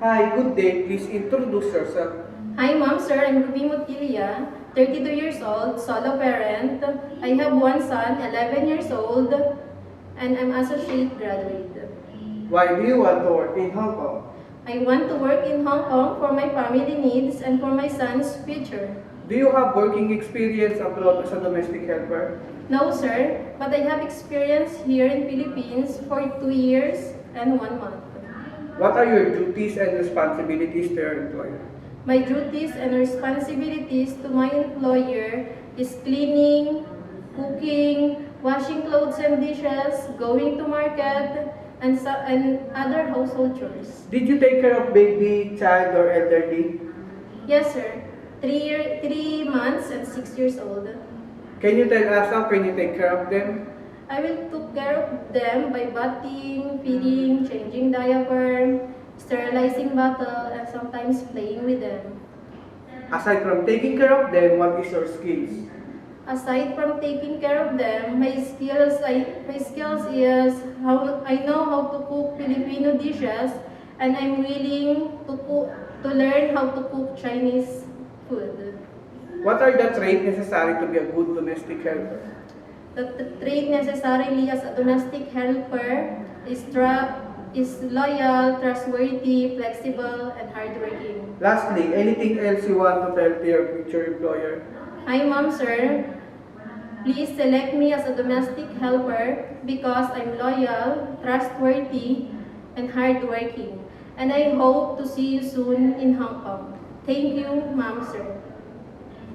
Hi, good day. Please introduce yourself. Hi, Mom, Sir. I'm Ruby Mutilia, 32 years old, solo parent. I have one son, 11 years old, and I'm associate graduate. Why do you want to work in Hong Kong? I want to work in Hong Kong for my family needs and for my son's future. Do you have working experience abroad as a domestic helper? No, sir, but I have experience here in Philippines for 2 years and 1 month. What are your duties and responsibilities to your employer? My duties and responsibilities to my employer is cleaning, cooking, washing clothes and dishes, going to market, and other household chores. Did you take care of baby, child, or elderly? Yes, sir. 3 months and 6 years old. Can you tell us how can you take care of them? I will take care of them by bathing, feeding, changing diaper, sterilizing bottle, and sometimes playing with them. Aside from taking care of them, what is your skills? Aside from taking care of them, my skills is how I know how to cook Filipino dishes, and I'm willing to learn how to cook Chinese food. What are the traits necessary to be a good domestic helper? The trait necessarily as a domestic helper is loyal, trustworthy, flexible, and hardworking. Lastly, anything else you want to tell to your future employer? Hi, Mom, Sir. Please select me as a domestic helper because I'm loyal, trustworthy, and hardworking. And I hope to see you soon in Hong Kong. Thank you, Mom, Sir.